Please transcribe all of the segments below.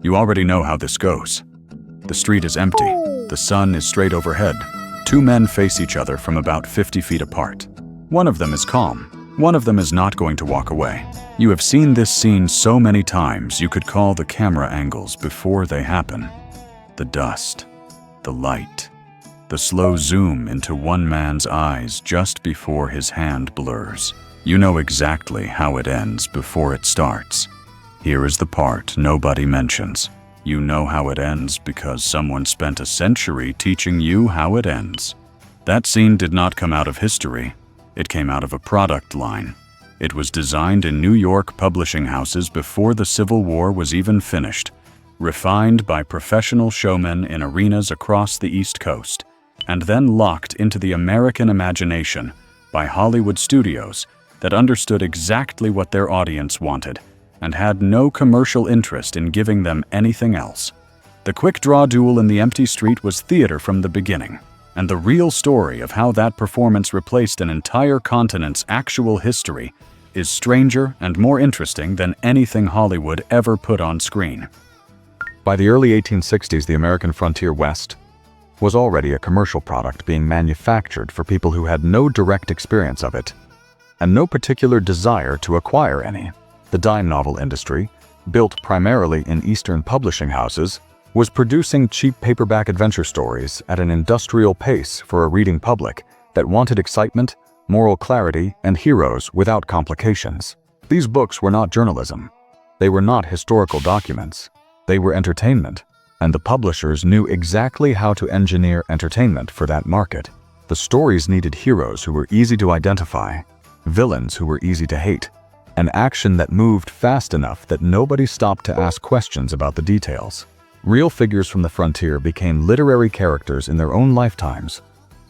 You already know how this goes. The street is empty. The sun is straight overhead. Two men face each other from about 50 feet apart. One of them is calm. One of them is not going to walk away. You have seen this scene so many times you could call the camera angles before they happen. The dust, the light, the slow zoom into one man's eyes just before his hand blurs. You know exactly how it ends before it starts. Here is the part nobody mentions. You know how it ends because someone spent a century teaching you how it ends. That scene did not come out of history. It came out of a product line. It was designed in New York publishing houses before the Civil War was even finished, refined by professional showmen in arenas across the East Coast, and then locked into the American imagination by Hollywood studios that understood exactly what their audience wanted and had no commercial interest in giving them anything else. The quick draw duel in the empty street was theater from the beginning, and the real story of how that performance replaced an entire continent's actual history is stranger and more interesting than anything Hollywood ever put on screen. By the early 1860s, the American frontier West was already a commercial product being manufactured for people who had no direct experience of it and no particular desire to acquire any. The dime novel industry, built primarily in Eastern publishing houses, was producing cheap paperback adventure stories at an industrial pace for a reading public that wanted excitement, moral clarity, and heroes without complications. These books were not journalism. They were not historical documents. They were entertainment, and the publishers knew exactly how to engineer entertainment for that market. The stories needed heroes who were easy to identify, villains who were easy to hate, an action that moved fast enough that nobody stopped to ask questions about the details. Real figures from the frontier became literary characters in their own lifetimes.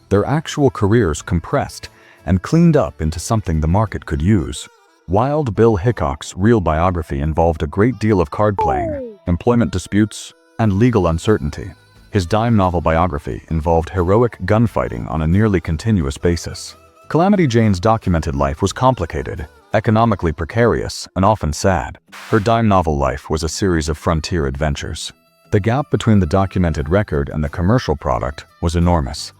Their actual careers compressed and cleaned up into something the market could use. Wild Bill Hickok's real biography involved a great deal of card playing, employment disputes, and legal uncertainty. His dime novel biography involved heroic gunfighting on a nearly continuous basis. Calamity Jane's documented life was complicated, economically precarious, and often sad. Her dime novel life was a series of frontier adventures. The gap between the documented record and the commercial product was enormous,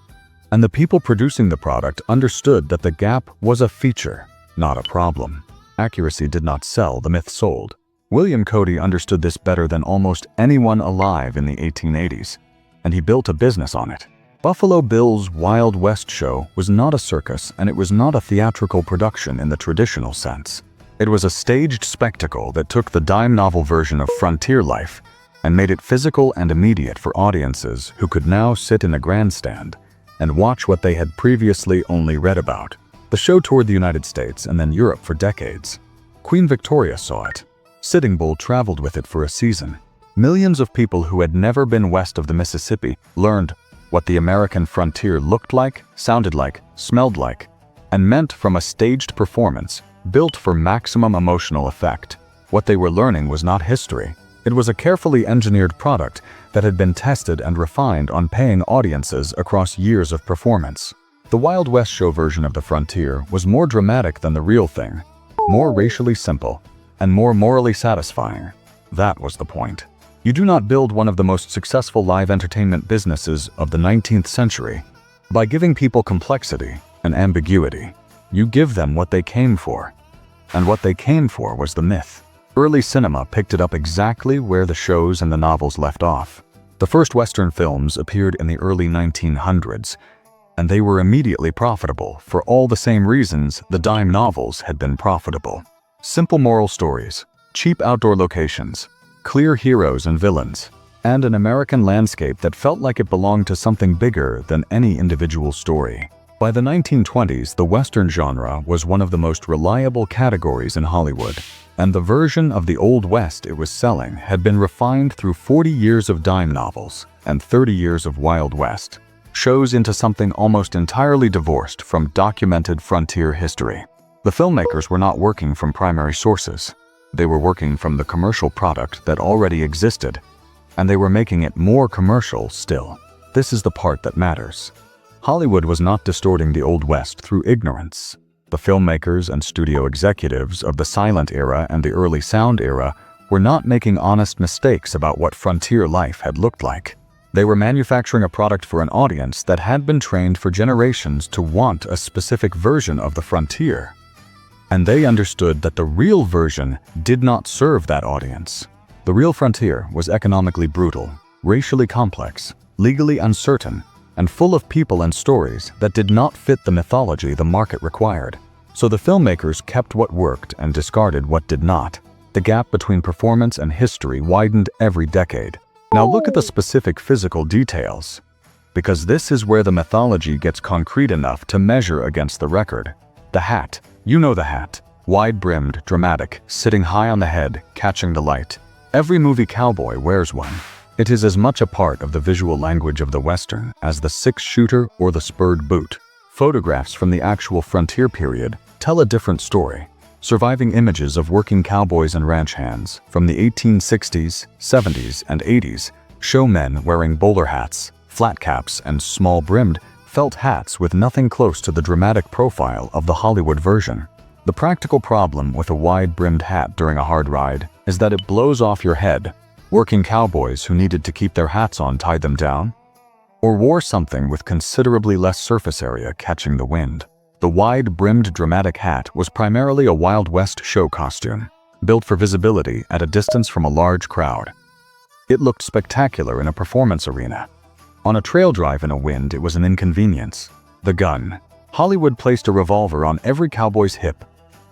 and the people producing the product understood that the gap was a feature, not a problem. Accuracy did not sell, the myth sold. William Cody understood this better than almost anyone alive in the 1880s, and he built a business on it. Buffalo Bill's Wild West show was not a circus, and it was not a theatrical production in the traditional sense. It was a staged spectacle that took the dime novel version of frontier life and made it physical and immediate for audiences who could now sit in a grandstand and watch what they had previously only read about. The show toured the United States and then Europe for decades. Queen Victoria saw it. Sitting Bull traveled with it for a season. Millions of people who had never been west of the Mississippi learned what the American frontier looked like, sounded like, smelled like, and meant from a staged performance built for maximum emotional effect. What they were learning was not history. It was a carefully engineered product that had been tested and refined on paying audiences across years of performance. The Wild West show version of the frontier was more dramatic than the real thing, more racially simple, and more morally satisfying. That was the point. You do not build one of the most successful live entertainment businesses of the 19th century by giving people complexity and ambiguity. You give them what they came for, and what they came for was the myth. Early cinema picked it up exactly where the shows and the novels left off. The first Western films appeared in the early 1900s, and they were immediately profitable for all the same reasons the dime novels had been profitable. Simple moral stories, cheap outdoor locations, clear heroes and villains, and an American landscape that felt like it belonged to something bigger than any individual story. By the 1920s, the Western genre was one of the most reliable categories in Hollywood, and the version of the Old West it was selling had been refined through 40 years of dime novels and 30 years of Wild West shows into something almost entirely divorced from documented frontier history. The filmmakers were not working from primary sources. They were working from the commercial product that already existed, and they were making it more commercial still. This is the part that matters. Hollywood was not distorting the Old West through ignorance. The filmmakers and studio executives of the silent era and the early sound era were not making honest mistakes about what frontier life had looked like. They were manufacturing a product for an audience that had been trained for generations to want a specific version of the frontier. And they understood that the real version did not serve that audience. The real frontier was economically brutal, racially complex, legally uncertain, and full of people and stories that did not fit the mythology the market required. So the filmmakers kept what worked and discarded what did not. The gap between performance and history widened every decade. Now look at the specific physical details, because this is where the mythology gets concrete enough to measure against the record. The hat. You know the hat. Wide-brimmed, dramatic, sitting high on the head, catching the light. Every movie cowboy wears one. It is as much a part of the visual language of the Western as the six-shooter or the spurred boot. Photographs from the actual frontier period tell a different story. Surviving images of working cowboys and ranch hands from the 1860s, 70s, and 80s show men wearing bowler hats, flat caps, and small-brimmed felt hats with nothing close to the dramatic profile of the Hollywood version. The practical problem with a wide-brimmed hat during a hard ride is that it blows off your head. Working cowboys who needed to keep their hats on tied them down, or wore something with considerably less surface area catching the wind. The wide-brimmed dramatic hat was primarily a Wild West show costume, built for visibility at a distance from a large crowd. It looked spectacular in a performance arena. On a trail drive in a wind, it was an inconvenience. The gun. Hollywood placed a revolver on every cowboy's hip,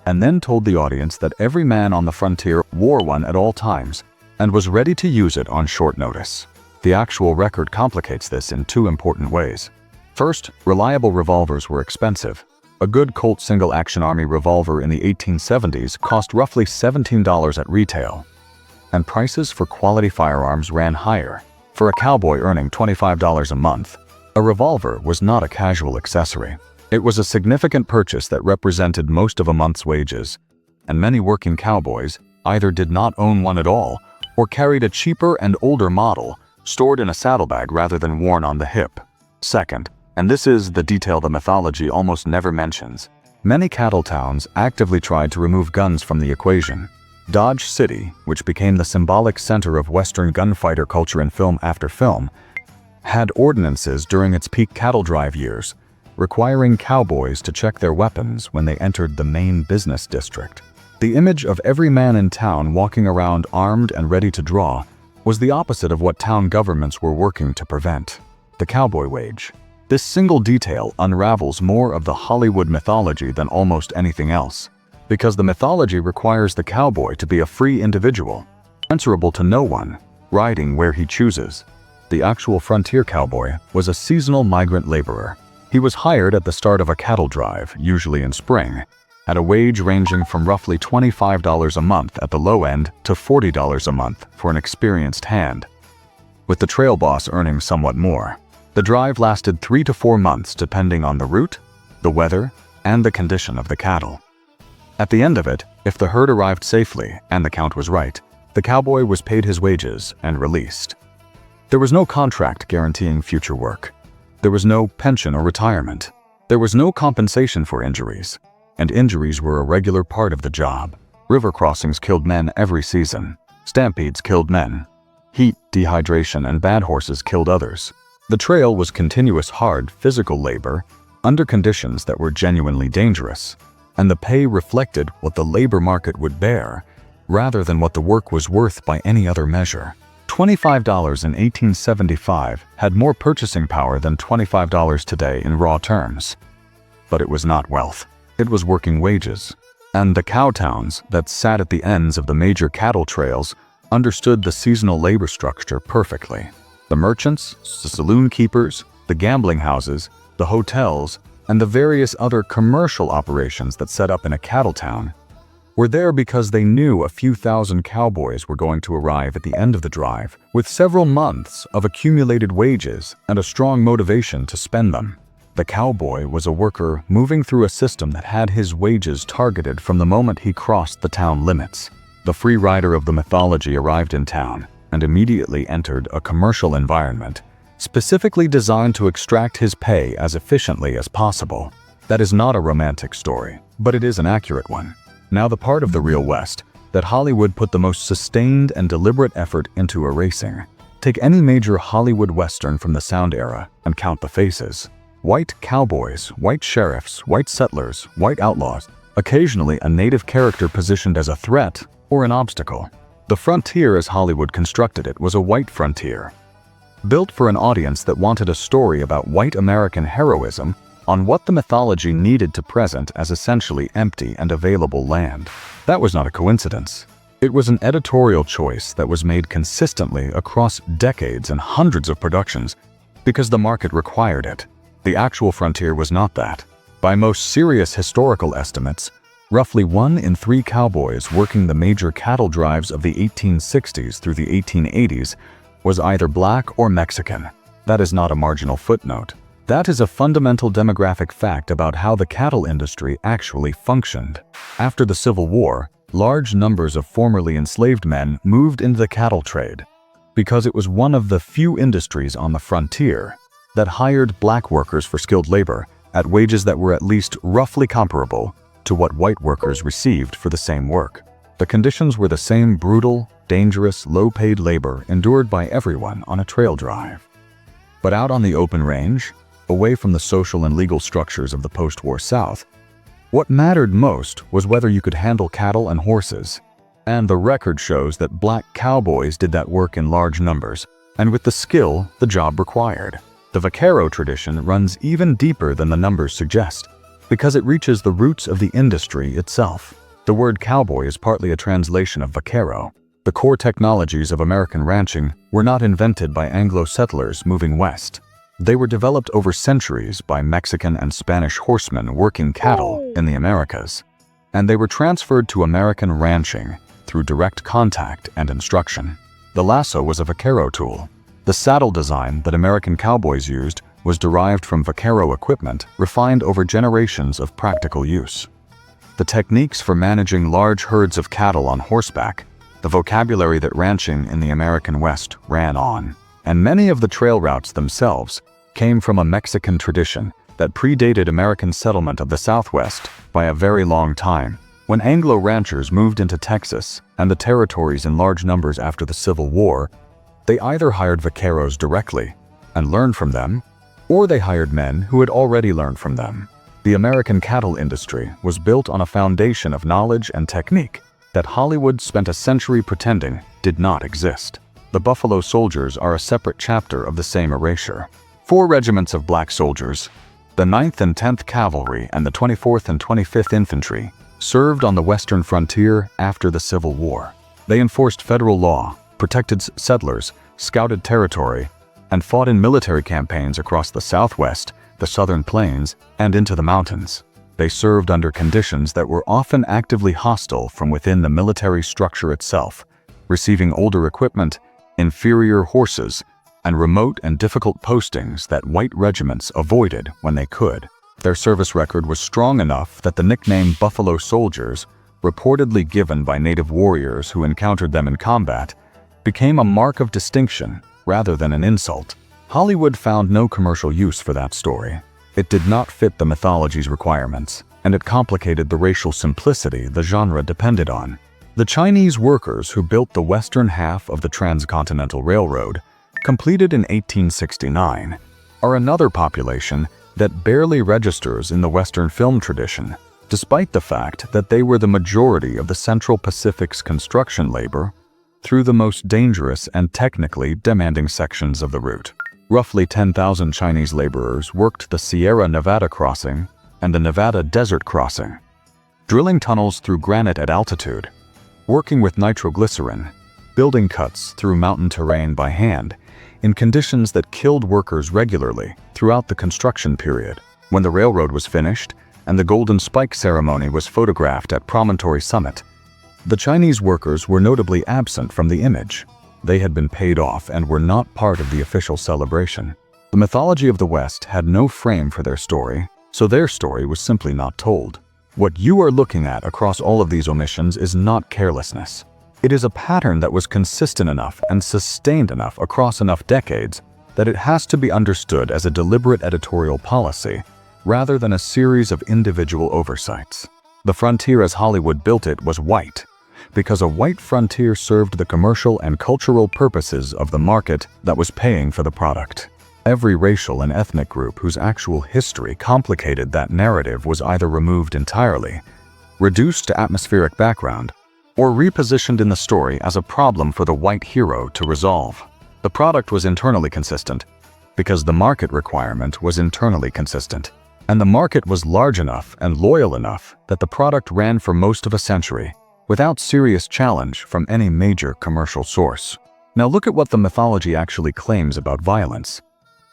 and then told the audience that every man on the frontier wore one at all times and was ready to use it on short notice. The actual record complicates this in two important ways. First, reliable revolvers were expensive. A good Colt single-action Army revolver in the 1870s cost roughly $17 at retail, and prices for quality firearms ran higher. For a cowboy earning $25 a month, a revolver was not a casual accessory. It was a significant purchase that represented most of a month's wages, and many working cowboys either did not own one at all or carried a cheaper and older model stored in a saddlebag rather than worn on the hip. Second, and this is the detail the mythology almost never mentions, many cattle towns actively tried to remove guns from the equation. Dodge City, which became the symbolic center of Western gunfighter culture in film after film, had ordinances during its peak cattle drive years, requiring cowboys to check their weapons when they entered the main business district. The image of every man in town walking around armed and ready to draw was the opposite of what town governments were working to prevent. The cowboy wage. This single detail unravels more of the Hollywood mythology than almost anything else, because the mythology requires the cowboy to be a free individual, answerable to no one, riding where he chooses. The actual frontier cowboy was a seasonal migrant laborer. He was hired at the start of a cattle drive, usually in spring, at a wage ranging from roughly $25 a month at the low end to $40 a month for an experienced hand, with the trail boss earning somewhat more. The drive lasted 3 to 4 months depending on the route, the weather, and the condition of the cattle. At the end of it, if the herd arrived safely and the count was right, the cowboy was paid his wages and released. There was no contract guaranteeing future work. There was no pension or retirement. There was no compensation for injuries, and injuries were a regular part of the job. River crossings killed men every season. Stampedes killed men. Heat, dehydration, and bad horses killed others. The trail was continuous hard physical labor under conditions that were genuinely dangerous, and the pay reflected what the labor market would bear rather than what the work was worth by any other measure. $25 in 1875 had more purchasing power than $25 today in raw terms. But it was not wealth. It was working wages. And the cow towns that sat at the ends of the major cattle trails understood the seasonal labor structure perfectly. The merchants, the saloon keepers, the gambling houses, the hotels, and the various other commercial operations that set up in a cattle town were there because they knew a few thousand cowboys were going to arrive at the end of the drive with several months of accumulated wages and a strong motivation to spend them. The cowboy was a worker moving through a system that had his wages targeted from the moment he crossed the town limits. The free rider of the mythology arrived in town and immediately entered a commercial environment specifically designed to extract his pay as efficiently as possible. That is not a romantic story, but it is an accurate one. Now the part of the real West that Hollywood put the most sustained and deliberate effort into erasing. Take any major Hollywood Western from the Sound era and count the faces. White cowboys, white sheriffs, white settlers, white outlaws, occasionally a native character positioned as a threat or an obstacle. The frontier as Hollywood constructed it was a white frontier, built for an audience that wanted a story about white American heroism on what the mythology needed to present as essentially empty and available land. That was not a coincidence. It was an editorial choice that was made consistently across decades and hundreds of productions because the market required it. The actual frontier was not that. By most serious historical estimates, roughly 1 in 3 cowboys working the major cattle drives of the 1860s through the 1880s was either black or Mexican. That is not a marginal footnote. That is a fundamental demographic fact about how the cattle industry actually functioned. After the Civil War, large numbers of formerly enslaved men moved into the cattle trade because it was one of the few industries on the frontier that hired black workers for skilled labor at wages that were at least roughly comparable to what white workers received for the same work. The conditions were the same brutal, dangerous, low-paid labor endured by everyone on a trail drive. But out on the open range, away from the social and legal structures of the post-war South, what mattered most was whether you could handle cattle and horses. And the record shows that black cowboys did that work in large numbers, and with the skill the job required. The vaquero tradition runs even deeper than the numbers suggest, because it reaches the roots of the industry itself. The word cowboy is partly a translation of vaquero. The core technologies of American ranching were not invented by Anglo settlers moving west. They were developed over centuries by Mexican and Spanish horsemen working cattle in the Americas, and they were transferred to American ranching through direct contact and instruction. The lasso was a vaquero tool. The saddle design that American cowboys used was derived from vaquero equipment refined over generations of practical use. The techniques for managing large herds of cattle on horseback, the vocabulary that ranching in the American West ran on, and many of the trail routes themselves came from a Mexican tradition that predated American settlement of the Southwest by a very long time. When Anglo ranchers moved into Texas and the territories in large numbers after the Civil War, they either hired vaqueros directly and learned from them, or they hired men who had already learned from them. The American cattle industry was built on a foundation of knowledge and technique that Hollywood spent a century pretending did not exist. The Buffalo Soldiers are a separate chapter of the same erasure. 4 regiments of black soldiers, the 9th and 10th Cavalry and the 24th and 25th Infantry, served on the western frontier after the Civil War. They enforced federal law, protected settlers, scouted territory, and fought in military campaigns across the Southwest, the Southern Plains, and into the mountains. They served under conditions that were often actively hostile from within the military structure itself, receiving older equipment, inferior horses, and remote and difficult postings that white regiments avoided when they could. Their service record was strong enough that the nickname Buffalo Soldiers, reportedly given by native warriors who encountered them in combat, became a mark of distinction rather than an insult. Hollywood found no commercial use for that story. It did not fit the mythology's requirements, and it complicated the racial simplicity the genre depended on. The Chinese workers who built the western half of the Transcontinental Railroad, completed in 1869, are another population that barely registers in the Western film tradition, despite the fact that they were the majority of the Central Pacific's construction labor through the most dangerous and technically demanding sections of the route. Roughly 10,000 Chinese laborers worked the Sierra Nevada crossing and the Nevada Desert crossing, drilling tunnels through granite at altitude, working with nitroglycerin, building cuts through mountain terrain by hand, in conditions that killed workers regularly throughout the construction period. When the railroad was finished and the Golden Spike ceremony was photographed at Promontory Summit, the Chinese workers were notably absent from the image. They had been paid off and were not part of the official celebration. The mythology of the West had no frame for their story, so their story was simply not told. What you are looking at across all of these omissions is not carelessness. It is a pattern that was consistent enough and sustained enough across enough decades that it has to be understood as a deliberate editorial policy rather than a series of individual oversights. The frontier as Hollywood built it was white, because a white frontier served the commercial and cultural purposes of the market that was paying for the product. Every racial and ethnic group whose actual history complicated that narrative was either removed entirely, reduced to atmospheric background, or repositioned in the story as a problem for the white hero to resolve. The product was internally consistent because the market requirement was internally consistent, and the market was large enough and loyal enough that the product ran for most of a century without serious challenge from any major commercial source. Now look at what the mythology actually claims about violence,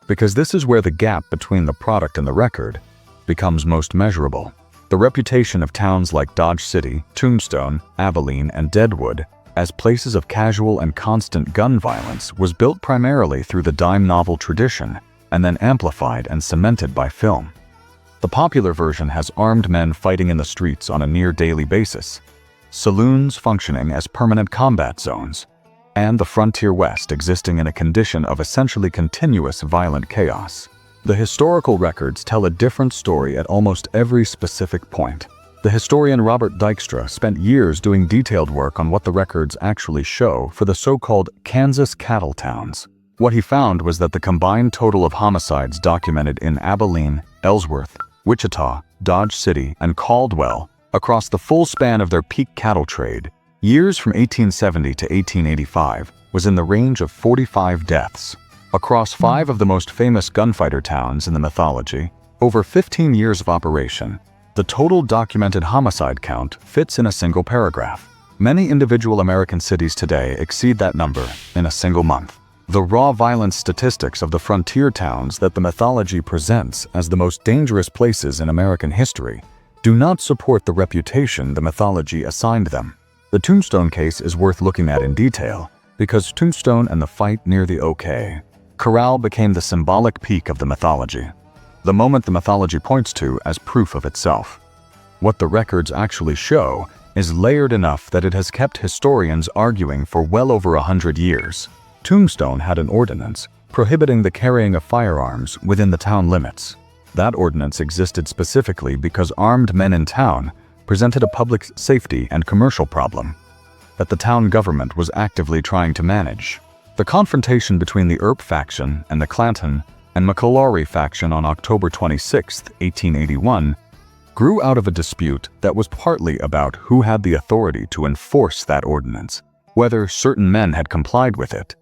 because this is where the gap between the product and the record becomes most measurable. The reputation of towns like Dodge City, Tombstone, Abilene, and Deadwood as places of casual and constant gun violence was built primarily through the dime novel tradition and then amplified and cemented by film. The popular version has armed men fighting in the streets on a near-daily basis, saloons functioning as permanent combat zones, and the frontier West existing in a condition of essentially continuous violent chaos. The historical records tell a different story at almost every specific point. The historian Robert Dykstra spent years doing detailed work on what the records actually show for the so-called Kansas cattle towns. What he found was that the combined total of homicides documented in Abilene, Ellsworth, Wichita, Dodge City, and Caldwell across the full span of their peak cattle trade, years from 1870 to 1885, was in the range of 45 deaths. Across 5 of the most famous gunfighter towns in the mythology, over 15 years of operation, the total documented homicide count fits in a single paragraph. Many individual American cities today exceed that number in a single month. The raw violence statistics of the frontier towns that the mythology presents as the most dangerous places in American history do not support the reputation the mythology assigned them. The Tombstone case is worth looking at in detail because Tombstone and the fight near the OK Corral became the symbolic peak of the mythology, the moment the mythology points to as proof of itself. What the records actually show is layered enough that it has kept historians arguing for well over 100 years. Tombstone had an ordinance prohibiting the carrying of firearms within the town limits. That ordinance existed specifically because armed men in town presented a public safety and commercial problem that the town government was actively trying to manage. The confrontation between the Earp faction and the Clanton and McAlaury faction on October 26, 1881, grew out of a dispute that was partly about who had the authority to enforce that ordinance, whether certain men had complied with it,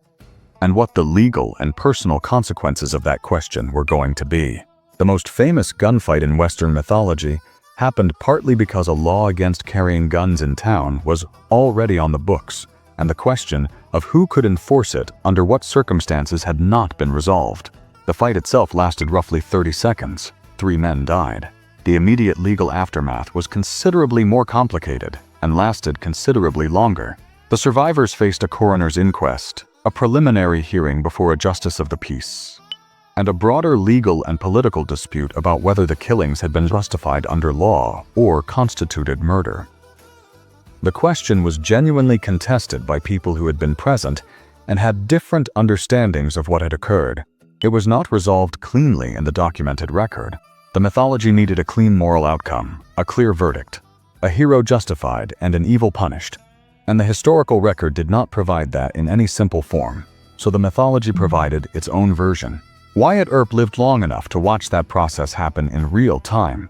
and what the legal and personal consequences of that question were going to be. The most famous gunfight in Western mythology happened partly because a law against carrying guns in town was already on the books, and the question of who could enforce it under what circumstances had not been resolved. The fight itself lasted roughly 30 seconds. 3 men died. The immediate legal aftermath was considerably more complicated and lasted considerably longer. The survivors faced a coroner's inquest, a preliminary hearing before a justice of the peace, and a broader legal and political dispute about whether the killings had been justified under law or constituted murder. The question was genuinely contested by people who had been present and had different understandings of what had occurred. It was not resolved cleanly in the documented record. The mythology needed a clean moral outcome, a clear verdict, a hero justified and an evil punished, and the historical record did not provide that in any simple form, so the mythology provided its own version. Wyatt Earp lived long enough to watch that process happen in real time,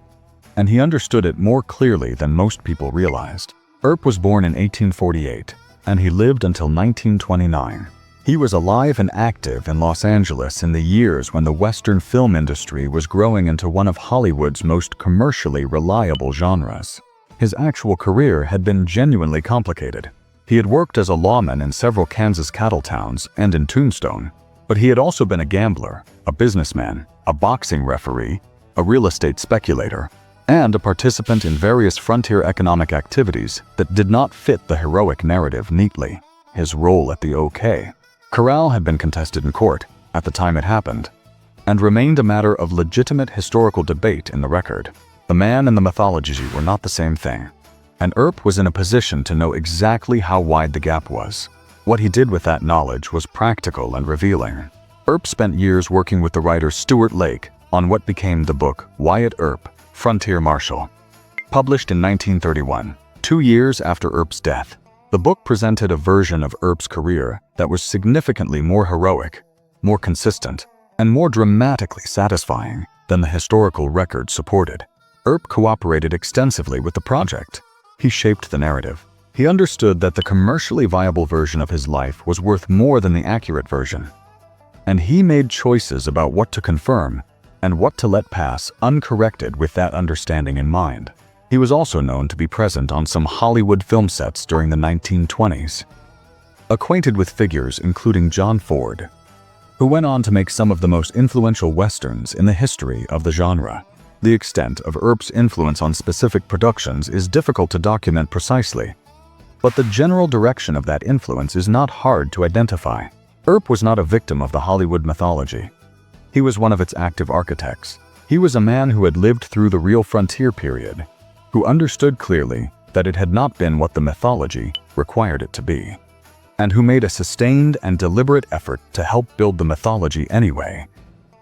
and he understood it more clearly than most people realized. Earp was born in 1848, and he lived until 1929. He was alive and active in Los Angeles in the years when the Western film industry was growing into one of Hollywood's most commercially reliable genres. His actual career had been genuinely complicated. He had worked as a lawman in several Kansas cattle towns and in Tombstone, but he had also been a gambler, a businessman, a boxing referee, a real estate speculator, and a participant in various frontier economic activities that did not fit the heroic narrative neatly. His role at the OK Corral had been contested in court at the time it happened, and remained a matter of legitimate historical debate in the record. The man and the mythology were not the same thing, and Earp was in a position to know exactly how wide the gap was. What he did with that knowledge was practical and revealing. Earp spent years working with the writer Stuart Lake on what became the book Wyatt Earp, Frontier Marshal. Published in 1931, 2 years after Earp's death, The book presented a version of Earp's career that was significantly more heroic, more consistent, and more dramatically satisfying than the historical record supported. Earp cooperated extensively with the project. He shaped the narrative. He understood that the commercially viable version of his life was worth more than the accurate version. And he made choices about what to confirm and what to let pass uncorrected with that understanding in mind. He was also known to be present on some Hollywood film sets during the 1920s. Acquainted with figures including John Ford, who went on to make some of the most influential westerns in the history of the genre. The extent of Earp's influence on specific productions is difficult to document precisely, but the general direction of that influence is not hard to identify. Earp was not a victim of the Hollywood mythology. He was one of its active architects. He was a man who had lived through the real frontier period, who understood clearly that it had not been what the mythology required it to be, and who made a sustained and deliberate effort to help build the mythology anyway,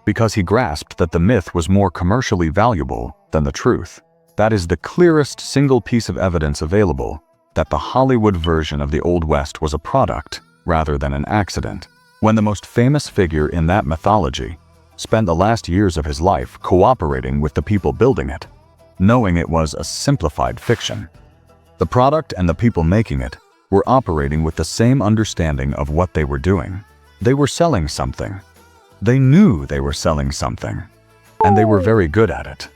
because he grasped that the myth was more commercially valuable than the truth. That is the clearest single piece of evidence available that the Hollywood version of the Old West was a product rather than an accident. When the most famous figure in that mythology spent the last years of his life cooperating with the people building it, knowing it was a simplified fiction, the product and the people making it were operating with the same understanding of what they were doing. They were selling something. They knew they were selling something, and they were very good at it.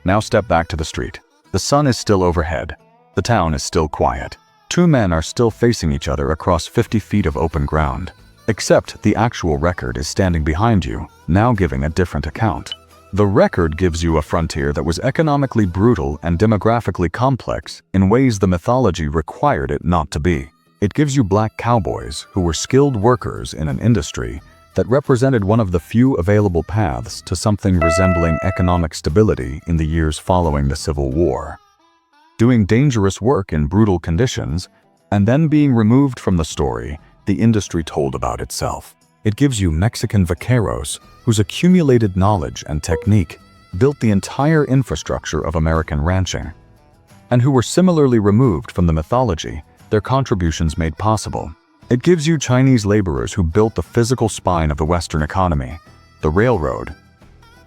Now step back to the street. The sun is still overhead. The town is still quiet. Two men are still facing each other across 50 feet of open ground, except the actual record is standing behind you, now giving a different account. The record gives you a frontier that was economically brutal and demographically complex in ways the mythology required it not to be. It gives you black cowboys who were skilled workers in an industry that represented one of the few available paths to something resembling economic stability in the years following the Civil War. Doing dangerous work in brutal conditions, and then being removed from the story the industry told about itself. It gives you Mexican vaqueros whose accumulated knowledge and technique built the entire infrastructure of American ranching, and who were similarly removed from the mythology their contributions made possible. It gives you Chinese laborers who built the physical spine of the Western economy, the railroad,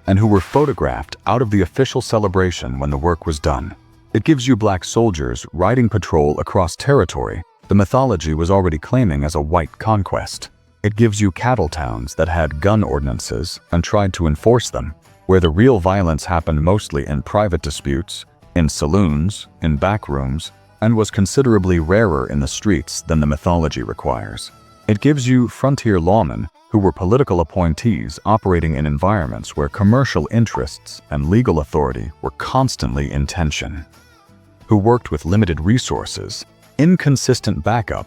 and who were photographed out of the official celebration when the work was done. It gives you black soldiers riding patrol across territory the mythology was already claiming as a white conquest. It gives you cattle towns that had gun ordinances and tried to enforce them, where the real violence happened mostly in private disputes, in saloons, in back rooms, and was considerably rarer in the streets than the mythology requires. It gives you frontier lawmen who were political appointees operating in environments where commercial interests and legal authority were constantly in tension, who worked with limited resources, inconsistent backup,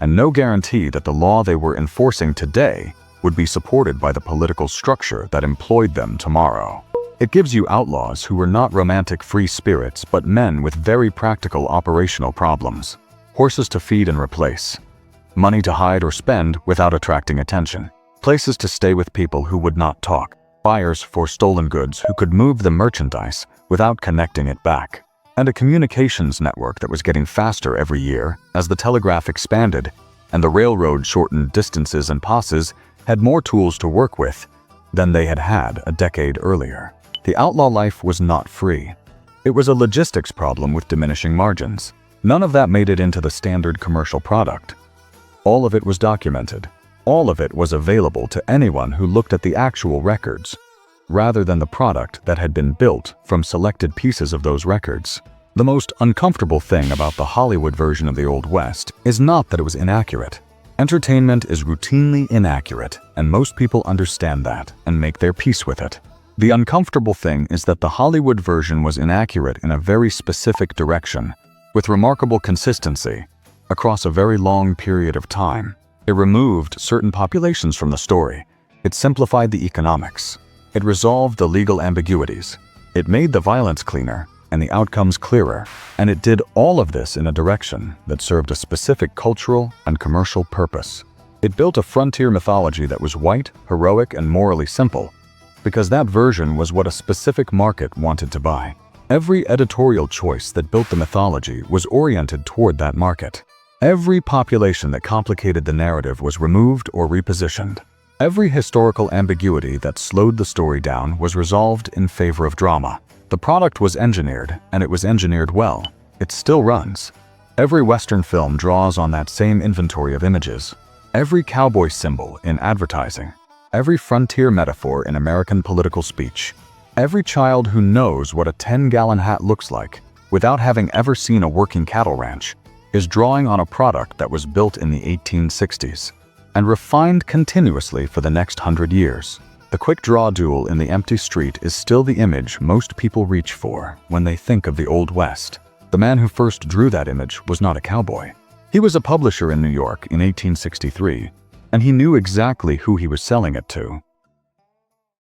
and no guarantee that the law they were enforcing today would be supported by the political structure that employed them tomorrow. It gives you outlaws who were not romantic free spirits but men with very practical operational problems. Horses to feed and replace, money to hide or spend without attracting attention, places to stay with people who would not talk, buyers for stolen goods who could move the merchandise without connecting it back, and a communications network that was getting faster every year as the telegraph expanded and the railroad shortened distances and passes had more tools to work with than they had had a decade earlier. The outlaw life was not free. It was a logistics problem with diminishing margins. None of that made it into the standard commercial product. All of it was documented. All of it was available to anyone who looked at the actual records, rather than the product that had been built from selected pieces of those records. The most uncomfortable thing about the Hollywood version of the Old West is not that it was inaccurate. Entertainment is routinely inaccurate, and most people understand that and make their peace with it. The uncomfortable thing is that the Hollywood version was inaccurate in a very specific direction, with remarkable consistency, across a very long period of time. It removed certain populations from the story. It simplified the economics. It resolved the legal ambiguities. It made the violence cleaner and the outcomes clearer. And it did all of this in a direction that served a specific cultural and commercial purpose. It built a frontier mythology that was white, heroic, and morally simple, because that version was what a specific market wanted to buy. Every editorial choice that built the mythology was oriented toward that market. Every population that complicated the narrative was removed or repositioned. Every historical ambiguity that slowed the story down was resolved in favor of drama. The product was engineered, and it was engineered well. It still runs. Every Western film draws on that same inventory of images. Every cowboy symbol in advertising. Every frontier metaphor in American political speech. Every child who knows what a 10-gallon hat looks like, without having ever seen a working cattle ranch, is drawing on a product that was built in the 1860s and refined continuously for the next 100 years. The quick draw duel in the empty street is still the image most people reach for when they think of the Old West. The man who first drew that image was not a cowboy. He was a publisher in New York in 1863, and he knew exactly who he was selling it to.